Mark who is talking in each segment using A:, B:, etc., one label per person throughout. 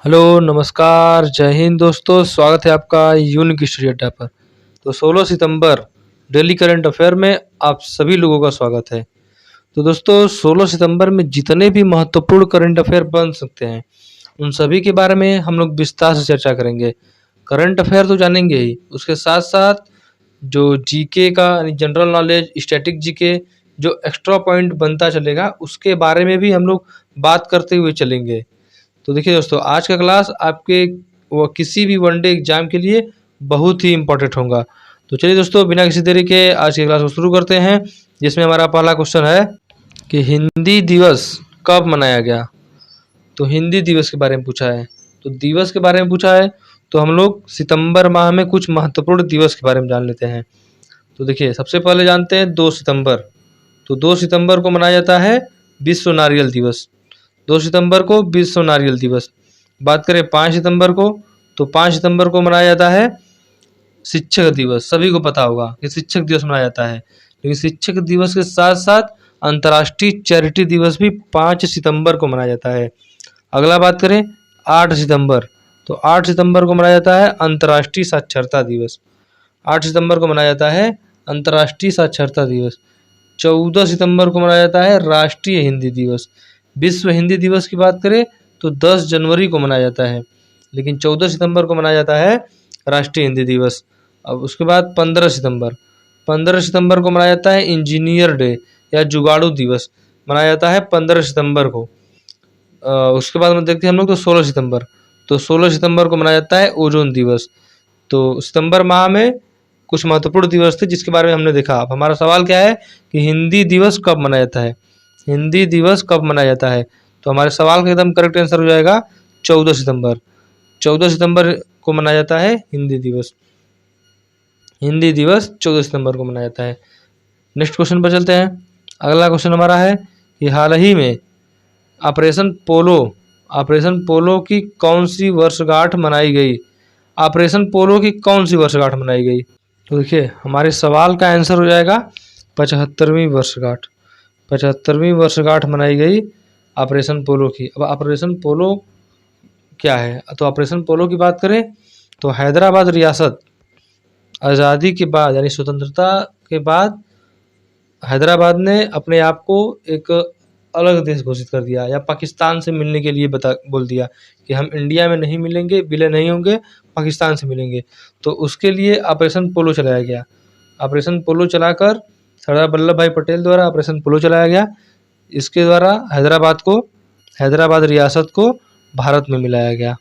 A: Hello, नमस्कार, जय हिंद दोस्तों। स्वागत है आपका यूनिक स्टडी अड्डा पर। तो 16 सितंबर डेली करंट अफेयर में आप सभी लोगों का स्वागत है। तो दोस्तों 16 सितंबर में जितने भी महत्वपूर्ण करंट अफेयर बन सकते हैं उन सभी के बारे में हम लोग विस्तार से चर्चा करेंगे। करंट अफेयर तो जानेंगे ही, उसके साथ साथ जो जीके का यानी जनरल नॉलेज, स्टैटिक जीके जो एक्स्ट्रा पॉइंट बनता चलेगा उसके बारे में भी हम लोग बात करते हुए चलेंगे। तो देखिए दोस्तों, आज का क्लास आपके वो किसी भी वनडे एग्जाम के लिए बहुत ही इम्पोर्टेंट होगा। तो चलिए दोस्तों, बिना किसी देरी के आज की क्लास को शुरू करते हैं, जिसमें हमारा पहला क्वेश्चन है कि हिंदी दिवस कब मनाया गया। तो हिंदी दिवस के बारे में पूछा है। तो दिवस के बारे में पूछा है तो हम लोग सितंबर माह में कुछ महत्वपूर्ण दिवस के बारे में जान लेते हैं। तो देखिए, सबसे पहले जानते हैं 2 सितंबर। तो 2 सितंबर को मनाया जाता है विश्व नारियल दिवस। 2 सितंबर को विश्व नारियल दिवस। बात करें 5 सितंबर को, तो 5 सितंबर को मनाया जाता है शिक्षक दिवस। सभी को पता होगा कि शिक्षक दिवस मनाया जाता है, लेकिन शिक्षक दिवस के साथ साथ अंतर्राष्ट्रीय चैरिटी दिवस भी 5 सितंबर को मनाया जाता है। अगला बात करें 8 सितंबर, तो 8 सितंबर को मनाया जाता है अंतर्राष्ट्रीय साक्षरता दिवस। 8 सितंबर को मनाया जाता है अंतर्राष्ट्रीय साक्षरता दिवस। 14 सितंबर को मनाया जाता है राष्ट्रीय हिंदी दिवस। विश्व हिंदी दिवस की बात करें तो 10 जनवरी को मनाया जाता है, लेकिन 14 सितंबर को मनाया जाता है राष्ट्रीय हिंदी दिवस। अब उसके बाद 15 सितंबर को मनाया जाता है इंजीनियर डे या जुगाड़ू दिवस, मनाया जाता है 15 सितंबर को। उसके बाद में देखते हैं हम लोग तो 16 सितंबर, तो 16 सितंबर को मनाया जाता है ओजोन दिवस। तो सितंबर माह में कुछ महत्वपूर्ण दिवस थे जिसके बारे में हमने देखा। अब हमारा सवाल क्या है कि हिंदी दिवस कब मनाया जाता है। हिंदी दिवस कब मनाया जाता है, तो हमारे सवाल का एकदम करेक्ट आंसर हो जाएगा 14 सितंबर। 14 सितंबर को मनाया जाता है हिंदी दिवस। हिंदी दिवस 14 सितंबर को मनाया जाता है। नेक्स्ट क्वेश्चन पर चलते हैं। अगला क्वेश्चन हमारा है कि हाल ही में ऑपरेशन पोलो की कौन सी वर्षगांठ मनाई गई। ऑपरेशन पोलो की कौन सी वर्षगांठ मनाई गई। तो देखिए, हमारे सवाल का आंसर हो जाएगा 75वीं वर्षगांठ। 75वीं वर्षगांठ मनाई गई ऑपरेशन पोलो की। अब ऑपरेशन पोलो क्या है, तो ऑपरेशन पोलो की बात करें तो हैदराबाद रियासत आज़ादी के बाद यानी स्वतंत्रता के बाद हैदराबाद ने अपने आप को एक अलग देश घोषित कर दिया या पाकिस्तान से मिलने के लिए बोल दिया कि हम इंडिया में नहीं मिलेंगे, विलय नहीं होंगे, पाकिस्तान से मिलेंगे। तो उसके लिए ऑपरेशन पोलो चलाया गया। ऑपरेशन पोलो चलाकर सरदार वल्लभ भाई पटेल द्वारा ऑपरेशन पोलो चलाया गया। इसके द्वारा हैदराबाद रियासत को भारत में मिलाया गया।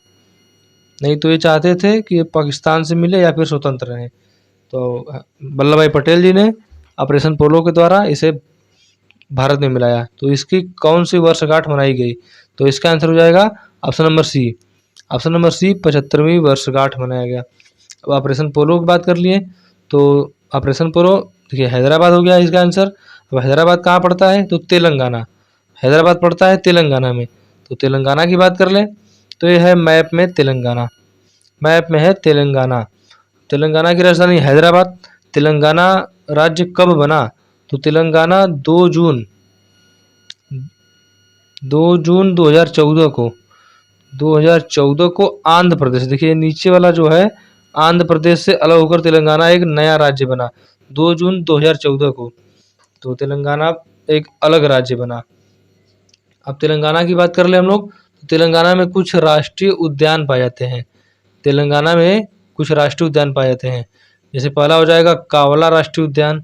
A: नहीं तो ये चाहते थे कि पाकिस्तान से मिले या फिर स्वतंत्र रहें। तो वल्लभ भाई पटेल जी ने ऑपरेशन पोलो के द्वारा इसे भारत में मिलाया। तो इसकी कौन सी वर्षगांठ मनाई गई, तो इसका आंसर हो जाएगा option number C. Option number C 75वीं वर्षगांठ मनाया गया। अब ऑपरेशन पोलो की बात कर लिए, तो ऑपरेशन पोलो देखिए हैदराबाद हो गया इसका आंसर। अब हैदराबाद कहाँ पड़ता है, तो तेलंगाना। हैदराबाद पड़ता है तेलंगाना में। तो तेलंगाना की बात कर लें तो ये है मैप में तेलंगाना। मैप में है तेलंगाना। तेलंगाना की राजधानी हैदराबाद। तेलंगाना राज्य कब बना, तो तेलंगाना 2 जून 2014 को आंध्र प्रदेश, देखिए नीचे वाला जो है आंध्र प्रदेश से अलग होकर तेलंगाना एक नया राज्य बना 2 जून 2014 को। तो तेलंगाना एक अलग राज्य बना। अब तेलंगाना की बात कर ले हम लोग, तो तेलंगाना में कुछ राष्ट्रीय उद्यान पाए जाते हैं। तेलंगाना में कुछ राष्ट्रीय उद्यान पाए जाते हैं। जैसे पहला हो जाएगा कावला राष्ट्रीय उद्यान।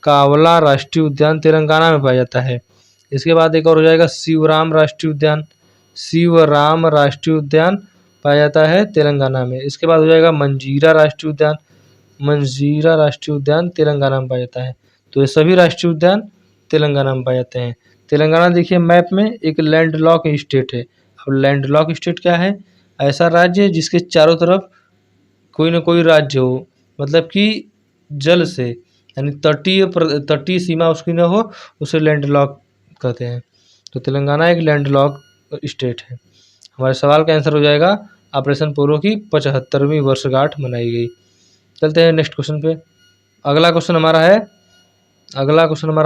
A: कावला राष्ट्रीय उद्यान तेलंगाना में पाया जाता है। इसके बाद एक और हो जाएगा शिवराम राष्ट्रीय उद्यान। शिवराम राष्ट्रीय उद्यान पाया जाता है तेलंगाना में। इसके बाद हो जाएगा मंजीरा राष्ट्रीय उद्यान। मंजीरा राष्ट्रीय उद्यान तेलंगाना में पाया जाता है। तो ये सभी राष्ट्रीय उद्यान तेलंगाना में पाए जाते हैं। तेलंगाना देखिए मैप में एक लैंडलॉक स्टेट है। अब लैंडलॉक स्टेट क्या है, ऐसा राज्य जिसके चारों तरफ कोई ना कोई राज्य हो, मतलब कि जल से यानी तटीय सीमा उसकी न हो, उसे लैंडलॉक कहते हैं। तो तेलंगाना एक लैंडलॉक स्टेट है। हमारे सवाल का आंसर हो जाएगा ऑपरेशन पोलो की 75वीं वर्षगांठ मनाई गई। चलते हैं नेक्स्ट क्वेश्चन पे। अगला क्वेश्चन हमारा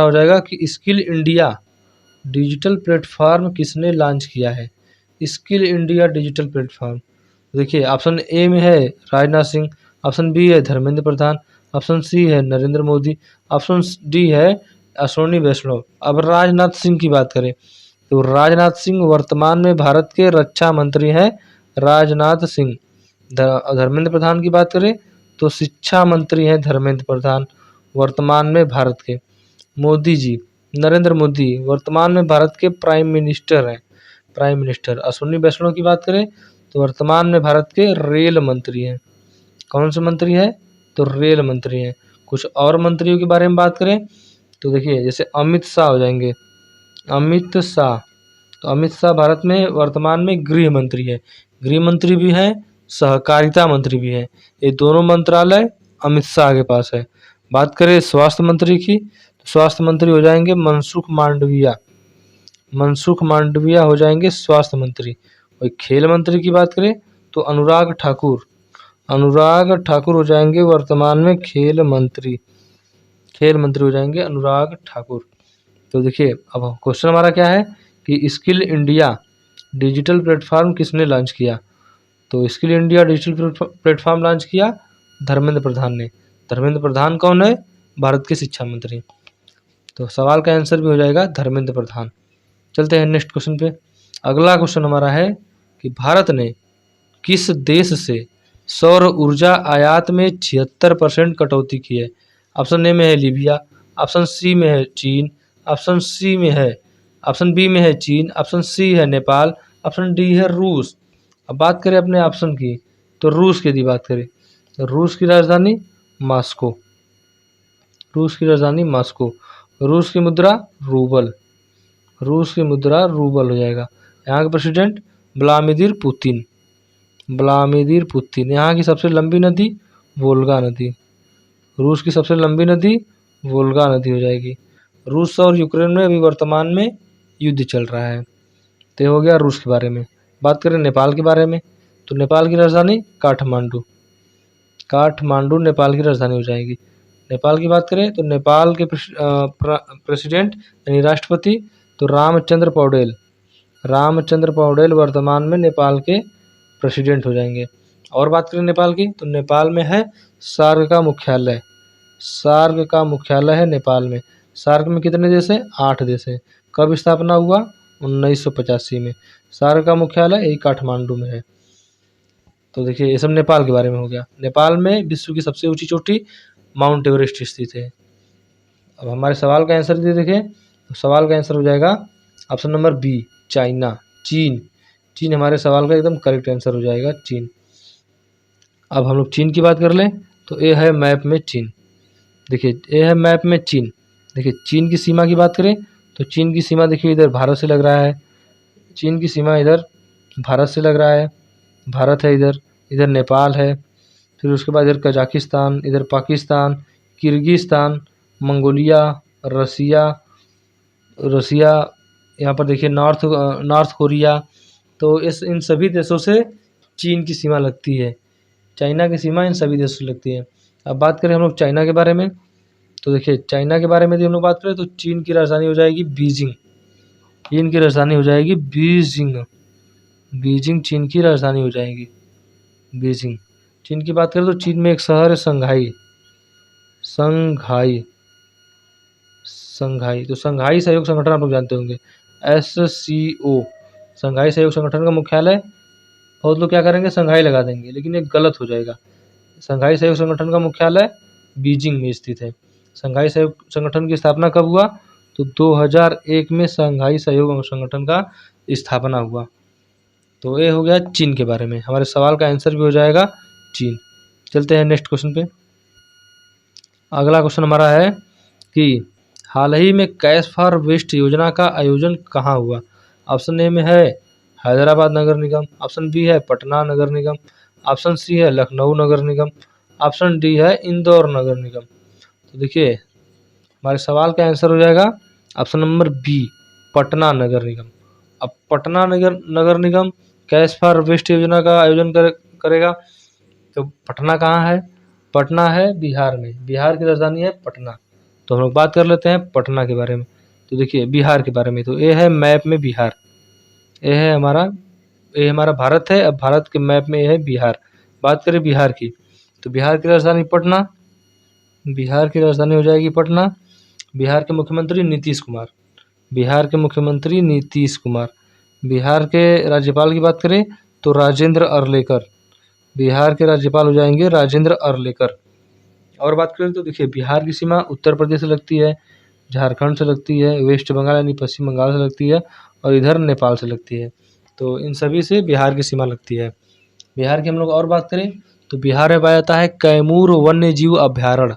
A: हो जाएगा कि स्किल इंडिया डिजिटल प्लेटफॉर्म किसने लॉन्च किया है। Skill India digital platform. देखिए ऑप्शन ए में है राजनाथ सिंह, ऑप्शन बी है धर्मेंद्र प्रधान, ऑप्शन सी है नरेंद्र मोदी, ऑप्शन डी है अश्विनी वैष्णव। अब राजनाथ सिंह की बात करें तो राजनाथ सिंह वर्तमान में भारत के रक्षा मंत्री हैं। राजनाथ सिंह। धर्मेंद्र प्रधान की बात करें तो शिक्षा मंत्री हैं धर्मेंद्र प्रधान, वर्तमान में भारत के। मोदी जी, नरेंद्र मोदी वर्तमान में भारत के प्राइम मिनिस्टर हैं। Prime minister. अश्विनी वैष्णव की बात करें तो वर्तमान में भारत के रेल मंत्री हैं। कौन से मंत्री हैं? तो रेल मंत्री हैं। कुछ और मंत्रियों के बारे में बात करें तो देखिए जैसे अमित शाह हो जाएंगे, अमित शाह। तो अमित शाह भारत में वर्तमान में गृह मंत्री है। गृह मंत्री भी हैं, सहकारिता मंत्री भी हैं। ये दोनों मंत्रालय अमित शाह के पास है। बात करें स्वास्थ्य मंत्री की तो स्वास्थ्य मंत्री हो जाएंगे मनसुख मांडविया। मनसुख मांडविया हो जाएंगे स्वास्थ्य मंत्री। और खेल मंत्री की बात करें तो अनुराग ठाकुर। अनुराग ठाकुर हो जाएंगे वर्तमान में खेल मंत्री। खेल मंत्री हो जाएंगे अनुराग ठाकुर। तो देखिए अब क्वेश्चन हमारा क्या है कि स्किल इंडिया डिजिटल प्लेटफॉर्म किसने लॉन्च किया? तो skill India digital platform launch किया धर्मेंद्र प्रधान ने। धर्मेंद्र प्रधान कौन है? भारत के शिक्षा मंत्री। तो सवाल का आंसर भी हो जाएगा धर्मेंद्र प्रधान। चलते हैं नेक्स्ट क्वेश्चन पे। अगला क्वेश्चन हमारा है कि भारत ने किस देश से सौर ऊर्जा आयात में 76% कटौती की है? ऑप्शन ए में है लीबिया, ऑप्शन सी में है चीन, ऑप्शन बी में है चीन, ऑप्शन सी है नेपाल, ऑप्शन डी है रूस। अब बात करें अपने ऑप्शन की तो रूस की यदि बात करें तो रूस की राजधानी मॉस्को। रूस की राजधानी मॉस्को। रूस की मुद्रा रूबल। रूस की मुद्रा रूबल हो जाएगा। यहाँ के president Vladimir Putin. Vladimir Putin. यहाँ की सबसे लंबी नदी वोल्गा नदी। रूस की सबसे लंबी नदी वोल्गा नदी हो जाएगी। रूस और यूक्रेन में अभी वर्तमान में युद्ध चल रहा है। तो हो गया रूस के बारे में। बात करें नेपाल के बारे में तो नेपाल की राजधानी काठमांडू। काठमांडू नेपाल की राजधानी हो जाएगी। नेपाल की बात करें तो नेपाल के प्रेसिडेंट यानी राष्ट्रपति तो रामचंद्र पौडेल। रामचंद्र पौडेल वर्तमान में नेपाल के प्रेसिडेंट हो जाएंगे। और बात करें नेपाल की तो नेपाल में है सार्क का मुख्यालय। सार्क का मुख्यालय है नेपाल में। सार्क में कितने देश हैं? 8 देश हैं। कब स्थापना हुआ? 1985 में। सार्क का मुख्यालय यही काठमांडू में है। तो देखिए ये सब नेपाल के बारे में हो गया। नेपाल में विश्व की सबसे ऊंची चोटी माउंट एवरेस्ट स्थित है। अब हमारे सवाल का आंसर दे देखें तो सवाल का आंसर हो जाएगा ऑप्शन नंबर बी चाइना। चीन। चीन हमारे सवाल का एकदम करेक्ट आंसर हो जाएगा, चीन। अब हम लोग चीन की बात कर लें तो ये है मैप में चीन। देखिए ये है मैप में चीन। देखिए चीन की सीमा की बात करें तो चीन की सीमा देखिए इधर भारत से लग रहा है। चीन की सीमा इधर भारत से लग रहा है। भारत है इधर, इधर नेपाल है, फिर उसके बाद इधर कजाकिस्तान, इधर पाकिस्तान, किर्गिस्तान, मंगोलिया, रसिया, यहाँ पर देखिए नॉर्थ कोरिया। तो इन सभी देशों से चीन की सीमा लगती है। चाइना की सीमा इन सभी देशों से लगती है। अब बात करें हम लोग चाइना के बारे में तो देखिए चाइना के बारे में यदि हम लोग बात करें तो चीन की राजधानी हो जाएगी बीजिंग। चीन की राजधानी हो जाएगी बीजिंग। बीजिंग चीन की राजधानी हो जाएगी, बीजिंग। चीन की बात करें तो चीन में एक शहर है संघाई। संघाई। संघाई। तो संघाई सहयोग संगठन आप लोग जानते होंगे, SCO। संघाई सहयोग संगठन का मुख्यालय, बहुत लोग क्या करेंगे संघाई लगा देंगे, लेकिन ये गलत हो जाएगा। संघाई सहयोग संगठन का मुख्यालय बीजिंग में स्थित है। संघाई सहयोग संगठन की स्थापना कब हुआ? तो 2001 में संघाई सहयोग संगठन का स्थापना हुआ। तो ये हो गया चीन के बारे में। हमारे सवाल का आंसर भी हो जाएगा चीन। चलते हैं नेक्स्ट क्वेश्चन पे। अगला क्वेश्चन हमारा है कि हाल ही में कैश फॉर वेस्ट योजना का आयोजन कहाँ हुआ? ऑप्शन ए में है हैदराबाद नगर निगम, ऑप्शन बी है पटना नगर निगम, ऑप्शन सी है लखनऊ नगर निगम, ऑप्शन डी है इंदौर नगर निगम। तो देखिए हमारे सवाल का आंसर हो जाएगा ऑप्शन नंबर बी पटना नगर निगम। अब पटना नगर निगम कैश फॉर वेस्ट योजना का आयोजन करेगा। तो पटना कहाँ है? पटना है बिहार में। बिहार की राजधानी है पटना। तो हम लोग बात कर लेते हैं पटना के बारे में। तो देखिए बिहार के बारे में तो ये है मैप में बिहार। ये है हमारा ये हमारा भारत है। अब भारत के मैप में ये है बिहार। बात करें बिहार की, तो बिहार की राजधानी पटना, बिहार की राजधानी हो जाएगी पटना। बिहार के मुख्यमंत्री नीतीश कुमार, बिहार के मुख्यमंत्री नीतीश कुमार। बिहार के राज्यपाल की बात करें तो राजेंद्र अर्लेकर, बिहार के राज्यपाल हो जाएंगे राजेंद्र अर्लेकर। और बात करें तो देखिए, बिहार की सीमा उत्तर प्रदेश से लगती है, झारखंड से लगती है, वेस्ट बंगाल यानी पश्चिम बंगाल से लगती है, और इधर नेपाल से लगती है। तो इन सभी से बिहार की सीमा लगती है। बिहार की हम लोग और बात करें तो बिहार में पाया जाता है कैमूर वन्य जीव अभ्यारण्य,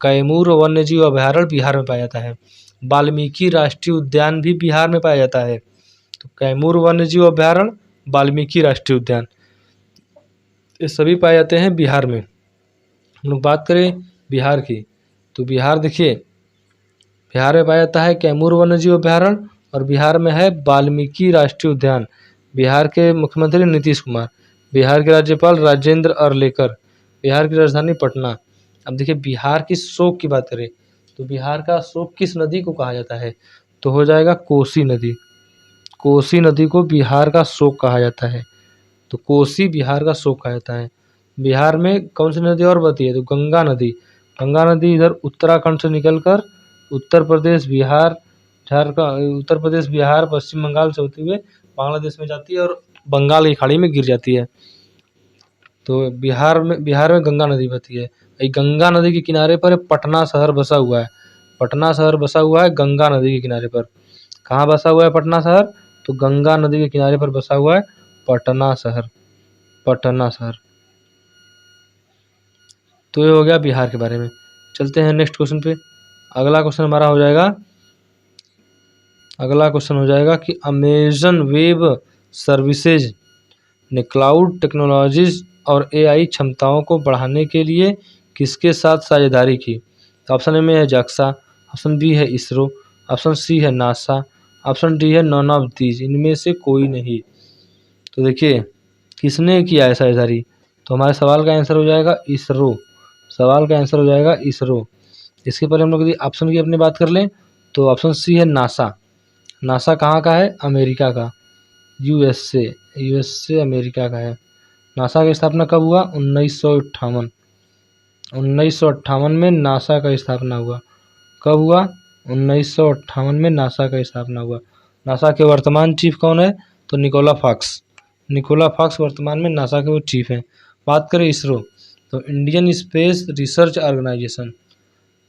A: कैमूर वन्य जीव अभ्यारण्य बिहार में पाया जाता है। वाल्मीकि राष्ट्रीय उद्यान भी बिहार में पाया जाता है। तो कैमूर वन्य जीव अभ्यारण्य, वाल्मीकि राष्ट्रीय उद्यान, ये सभी पाए जाते हैं बिहार में। हम लोग बात करें बिहार की, तो बिहार देखिए, बिहार में पाया जाता है कैमूर वन्यजीव अभ्यारण्य, और बिहार में है वाल्मीकि राष्ट्रीय उद्यान। बिहार के मुख्यमंत्री नीतीश कुमार, बिहार के राज्यपाल राजेंद्र अर्लेकर, बिहार की राजधानी पटना। अब देखिए, बिहार की शोक की बात करें तो बिहार का शोक किस नदी को कहा जाता है, तो हो जाएगा कोसी नदी। कोसी नदी को बिहार का शोक कहा जाता है। तो कोसी बिहार का शोक कहा जाता है। बिहार में कौन सी नदी और बहती है, तो गंगा नदी। गंगा नदी इधर उत्तराखंड से निकलकर उत्तर प्रदेश, बिहार, झारखंड, उत्तर प्रदेश, बिहार, पश्चिम बंगाल से होते हुए बांग्लादेश में जाती है और बंगाल की खाड़ी में गिर जाती है। तो बिहार में गंगा नदी बहती है। ये गंगा नदी के किनारे पर पटना शहर बसा हुआ है। पटना शहर बसा हुआ है गंगा नदी के किनारे पर। कहाँ बसा हुआ है पटना शहर, तो गंगा नदी के किनारे पर बसा हुआ है पटना शहर, पटना शहर। तो ये हो गया बिहार के बारे में। चलते हैं नेक्स्ट क्वेश्चन पे। अगला क्वेश्चन हमारा हो जाएगा, अगला क्वेश्चन हो जाएगा कि अमेजन वेब सर्विसेज ने क्लाउड टेक्नोलॉजीज और एआई क्षमताओं को बढ़ाने के लिए किसके साथ साझेदारी की। तो ऑप्शन ए में है जाक्सा, ऑप्शन बी है इसरो, ऑप्शन सी है नासा, ऑप्शन डी है नॉन ऑफ दीज, इनमें से कोई नहीं। तो देखिए, किसने किया है साझेदारी, तो हमारे सवाल का आंसर हो जाएगा इसरो। सवाल का आंसर हो जाएगा इसरो। इसके पहले हम लोग यदि ऑप्शन की अपनी बात कर लें तो ऑप्शन सी है नासा। नासा कहाँ का है, अमेरिका का, यूएसए, यूएसए अमेरिका का है। नासा की स्थापना कब हुआ, 1958, 1958 में नासा का स्थापना हुआ। कब हुआ, 1958 में नासा का स्थापना हुआ। नासा के वर्तमान चीफ कौन है, तो निकोला फॉक्स, निकोला फॉक्स वर्तमान में नासा के वो चीफ हैं। बात करें इसरो, तो Indian Space Research Organisation,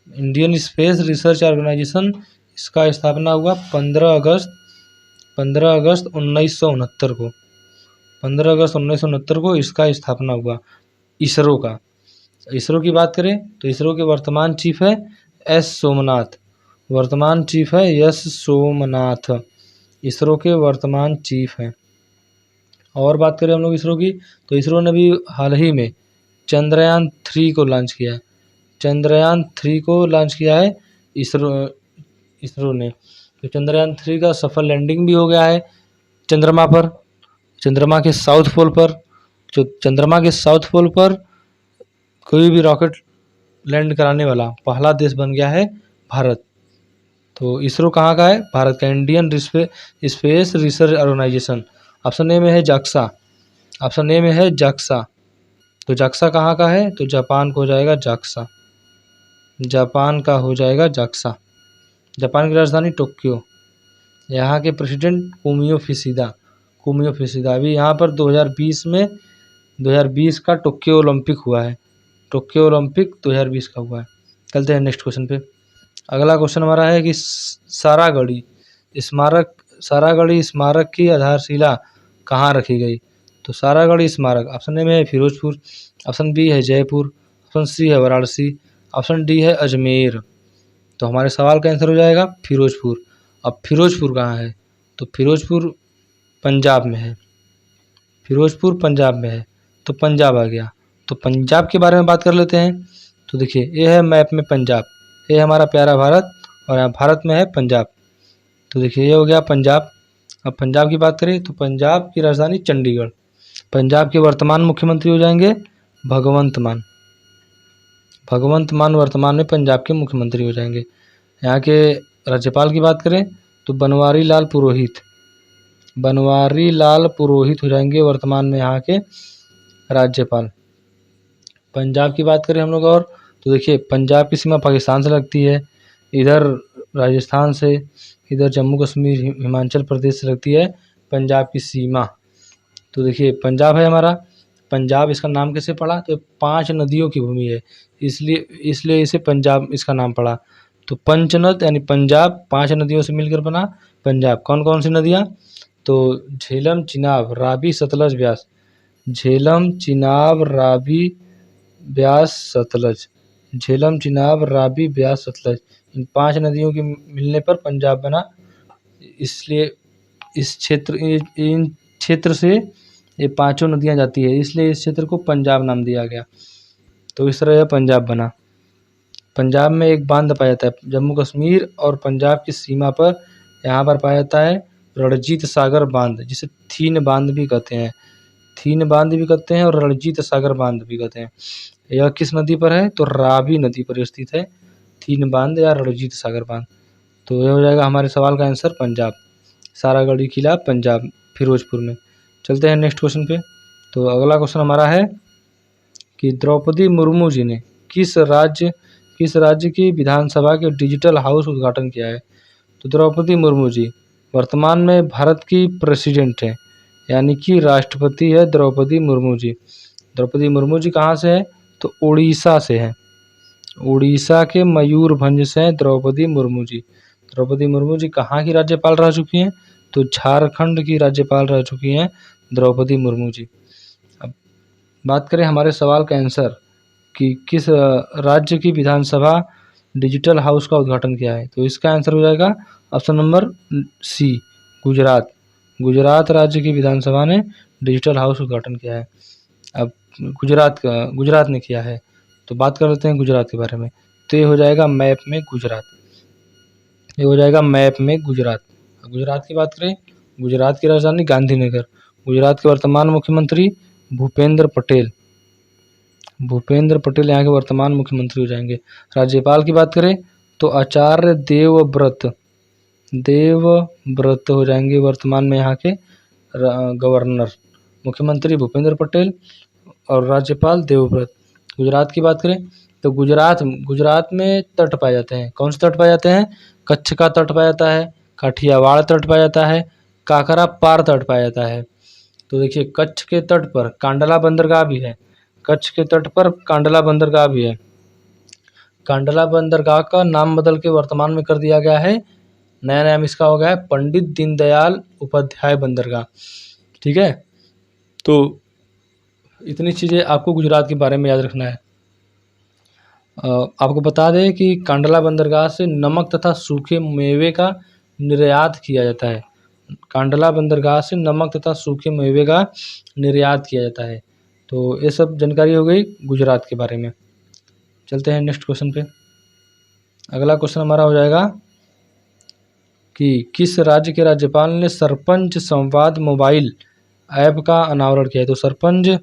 A: Indian Space Research Organisation, इसका स्थापना हुआ 15 अगस्त 1969 को, 15 अगस्त 1969 को इसका स्थापना हुआ इसरो का। इसरो की बात करें तो इसरो के वर्तमान चीफ है एस सोमनाथ, वर्तमान चीफ है एस सोमनाथ, इसरो के वर्तमान चीफ हैं। और बात करें हम लोग इसरो की, तो इसरो ने भी हाल ही में चंद्रयान 3 को लॉन्च किया है। चंद्रयान 3 को लॉन्च किया है इसरो ने। तो चंद्रयान 3 का सफल लैंडिंग भी हो गया है चंद्रमा पर, चंद्रमा के साउथ पोल पर। जो चंद्रमा के साउथ पोल पर कोई भी रॉकेट लैंड कराने वाला पहला देश बन गया है भारत। तो इसरो कहाँ का है, भारत का, Indian Space Research Organisation. Option A में है जाक्सा, ऑप्शन ए में है जाक्सा। तो जाक्सा कहाँ का है, तो जापान को हो जाएगा जाक्सा, जापान का हो जाएगा जाक्सा। जापान की राजधानी टोक्यो। यहाँ के प्रेसिडेंट कुमियो किशिदा, कुमियो किशिदा। अभी यहाँ पर 2020 का टोक्यो ओलंपिक हुआ है, टोक्यो ओलंपिक 2020 का हुआ है। चलते हैं नेक्स्ट क्वेश्चन पे। अगला क्वेश्चन हमारा है कि सारागढ़ी स्मारक की आधारशिला कहाँ रखी गई। तो सारागढ़ी स्मारक, ऑप्शन ए में है फिरोजपुर, ऑप्शन बी है जयपुर, ऑप्शन सी है वाराणसी, ऑप्शन डी है अजमेर। तो हमारे सवाल का आंसर हो जाएगा फिरोजपुर। अब फिरोजपुर कहाँ है, तो फिरोजपुर पंजाब में है, फिरोजपुर पंजाब में है। तो पंजाब आ गया। तो पंजाब के बारे में बात कर लेते हैं। तो देखिए, ये है मैप में पंजाब, ये हमारा प्यारा भारत, और यहाँ भारत में है पंजाब। तो देखिए, ये हो गया पंजाब। अब पंजाब की बात करें तो पंजाब की राजधानी चंडीगढ़। पंजाब के वर्तमान मुख्यमंत्री हो जाएंगे भगवंत मान, भगवंत मान वर्तमान में पंजाब के मुख्यमंत्री हो जाएंगे। यहाँ के राज्यपाल की बात करें तो बनवारी लाल पुरोहित, बनवारी लाल पुरोहित हो जाएंगे वर्तमान में यहाँ के राज्यपाल। पंजाब की बात करें हम लोग और तो देखिए पंजाब की सीमा पाकिस्तान से लगती है, इधर राजस्थान से, इधर जम्मू कश्मीर हिमाचल प्रदेश से लगती है पंजाब की सीमा। तो देखिए पंजाब है हमारा, पंजाब इसका नाम कैसे पड़ा, तो 5 नदियों की भूमि है, इसलिए इसे पंजाब इसका नाम पड़ा। तो पंचनद यानी पंजाब 5 नदियों से मिलकर बना पंजाब। कौन कौन सी नदियाँ, तो झेलम, चिनाब, रावी, सतलज, ब्यास। झेलम, चिनाब, रावी, ब्यास, सतलज। झेलम, चिनाब, रावी, ब्यास, सतलज, इन 5 नदियों के मिलने पर पंजाब बना। इसलिए इन क्षेत्र से ये 5 नदियाँ जाती है, इसलिए इस क्षेत्र को पंजाब नाम दिया गया। तो इस तरह यह पंजाब बना। पंजाब में एक बांध पाया जाता है जम्मू कश्मीर और पंजाब की सीमा पर, यहाँ पर पाया जाता है रणजीत सागर बांध, जिसे थीन बांध भी कहते हैं। थीन बांध भी कहते हैं और रणजीत सागर बांध भी कहते हैं। यह किस नदी पर है, तो रावी नदी पर स्थित है थीन बांध या रणजीत सागर बांध। तो यह हो जाएगा हमारे सवाल का आंसर पंजाब। सारागढ़ी किला पंजाब फिरोजपुर में। चलते हैं नेक्स्ट क्वेश्चन पे। तो अगला क्वेश्चन हमारा है कि द्रौपदी मुर्मू जी ने किस राज्य की विधानसभा के डिजिटल हाउस उद्घाटन किया है। तो द्रौपदी मुर्मू जी वर्तमान में भारत की प्रेसिडेंट है, यानी कि राष्ट्रपति है द्रौपदी मुर्मू जी। द्रौपदी मुर्मू जी कहाँ से है, तो उड़ीसा से है। उड़ीसा के मयूरभंज से हैं द्रौपदी मुर्मू जी। द्रौपदी मुर्मू जी कहाँ की राज्यपाल रह चुकी हैं, तो झारखंड की राज्यपाल रह चुकी हैं द्रौपदी मुर्मू जी। अब बात करें हमारे सवाल का आंसर कि किस राज्य की विधानसभा डिजिटल हाउस का उद्घाटन किया है, तो इसका आंसर हो जाएगा option number C, Gujarat. Gujarat राज्य की विधानसभा ने डिजिटल हाउस उद्घाटन किया है। अब गुजरात ने किया है, तो बात कर लेते हैं गुजरात के बारे में। तो ये हो जाएगा मैप में गुजरात, ये हो जाएगा मैप में गुजरात। गुजरात की बात करें, गुजरात की राजधानी गांधीनगर। गुजरात के वर्तमान मुख्यमंत्री भूपेंद्र पटेल। भूपेंद्र पटेल यहाँ के वर्तमान मुख्यमंत्री हो जाएंगे। राज्यपाल की बात करें तो आचार्य देवव्रत हो जाएंगे वर्तमान में यहाँ के गवर्नर। मुख्यमंत्री भूपेंद्र पटेल और राज्यपाल देवव्रत। गुजरात की बात करें तो गुजरात में तट पाए जाते हैं। कौन से तट पाए जाते हैं, कच्छ का तट पाया जाता है, काठियावाड़ तट पाया जाता है, काकरा पार तट पाया जाता है। तो देखिए कच्छ के तट पर कांडला बंदरगाह भी है, कच्छ के तट पर कांडला बंदरगाह भी है। कांडला बंदरगाह का नाम बदल के वर्तमान में कर दिया गया है, नया नाम इसका हो गया है पंडित दीनदयाल उपाध्याय बंदरगाह। ठीक है, तो इतनी चीज़ें आपको गुजरात के बारे में याद रखना है। आपको बता दें कि कांडला बंदरगाह से नमक तथा सूखे मेवे का निर्यात किया जाता है। कांडला बंदरगाह से नमक तथा सूखे मेवे का निर्यात किया जाता है। तो ये सब जानकारी हो गई गुजरात के बारे में। चलते हैं नेक्स्ट क्वेश्चन पे। अगला क्वेश्चन हमारा हो जाएगा कि किस राज्य के राज्यपाल ने सरपंच संवाद मोबाइल ऐप का अनावरण किया है। तो सरपंच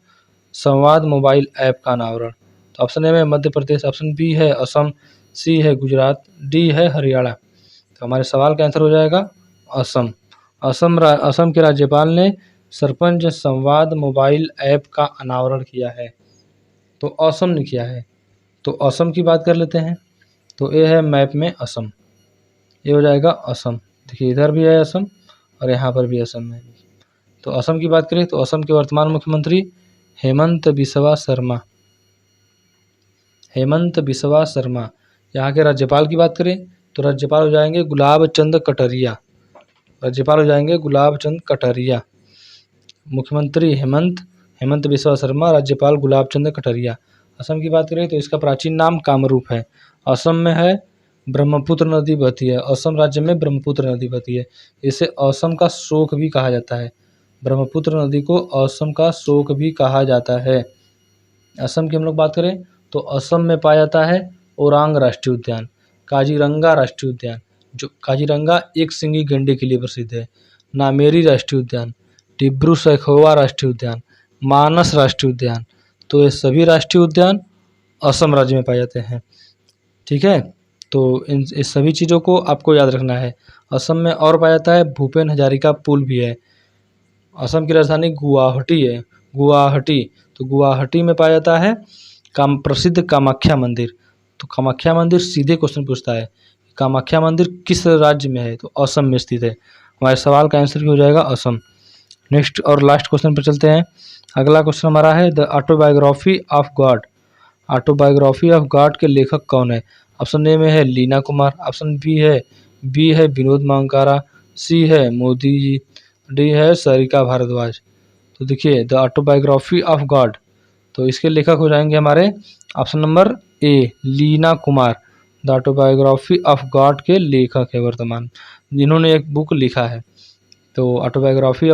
A: संवाद मोबाइल ऐप का अनावरण, तो ऑप्शन ए में मध्य प्रदेश, ऑप्शन बी है असम, सी है गुजरात, डी है हरियाणा। तो हमारे सवाल का आंसर हो जाएगा असम। असम के राज्यपाल ने सरपंच संवाद मोबाइल ऐप का अनावरण किया है, तो असम ने किया है। तो असम की बात कर लेते हैं, तो ये है मैप में असम, ये हो जाएगा असम। देखिए इधर भी है असम और यहाँ पर भी असम है। तो असम की बात करें तो असम के वर्तमान मुख्यमंत्री हेमंत बिस्वा शर्मा। हेमंत बिस्वा शर्मा। यहाँ के राज्यपाल की बात करें तो राज्यपाल हो जाएंगे गुलाब चंद कटारिया। राज्यपाल हो जाएंगे गुलाब चंद कटारिया। मुख्यमंत्री हेमंत बिस्वा शर्मा, राज्यपाल गुलाब चंद कटारिया। असम की बात करें तो इसका प्राचीन नाम कामरूप है। असम में है ब्रह्मपुत्र नदी बहती है, असम राज्य में ब्रह्मपुत्र नदी बहती है। इसे असम का शोक भी कहा जाता है। ब्रह्मपुत्र नदी को असम का शोक भी कहा जाता है। असम की हम लोग बात करें तो असम में पाया जाता है ओरांग राष्ट्रीय उद्यान, काजीरंगा राष्ट्रीय उद्यान, जो काजीरंगा एक सिंगी गैंडे के लिए प्रसिद्ध है, नामेरी राष्ट्रीय उद्यान, डिब्रू सैखोवा राष्ट्रीय उद्यान, मानस राष्ट्रीय उद्यान। तो ये सभी राष्ट्रीय उद्यान असम राज्य में पाए जाते हैं। ठीक है, तो इस सभी चीज़ों को आपको याद रखना है। असम में और पाया जाता है भूपेन हजारिका पुल भी है, असम की राजधानी गुवाहाटी है, गुवाहाटी। तो गुवाहाटी में पाया जाता है प्रसिद्ध कामाख्या मंदिर। तो कामाख्या मंदिर सीधे क्वेश्चन पूछता है, कामाख्या मंदिर किस राज्य में है? तो असम में स्थित है। हमारे सवाल का आंसर हो जाएगा असम। नेक्स्ट और लास्ट क्वेश्चन पर चलते हैं। अगला क्वेश्चन हमारा है the Autobiography of God. Autobiography of God के लेखक कौन है? ऑप्शन ए में है लीना कुमार, ऑप्शन बी है विनोद मांकारा, सी है मोदी जी, डी है सरिता भारद्वाज। तो देखिए द ऑटोबायोग्राफी ऑफ गॉड, तो इसके लेखक हो जाएंगे हमारे option number A Leena Kumar. The Autobiography of God के लेखक है वर्तमान, जिन्होंने एक बुक लिखा है। तो ऑटोबायोग्राफी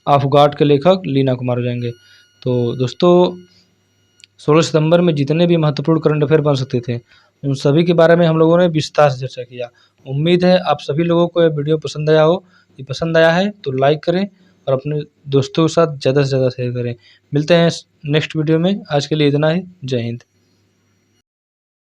A: ऑफ गॉड के लेखक लीना कुमार हो जाएंगे। तो दोस्तों 16 सितंबर में जितने भी महत्वपूर्ण करंट अफेयर बन सकते थे उन सभी के बारे में हम लोगों ने विस्तार से चर्चा किया। उम्मीद है आप सभी लोगों को यह वीडियो पसंद आया हो। ये पसंद आया है तो लाइक करें और अपने दोस्तों के साथ ज़्यादा से ज़्यादा शेयर करें। मिलते हैं नेक्स्ट वीडियो में, आज के लिए इतना ही। जय हिंद।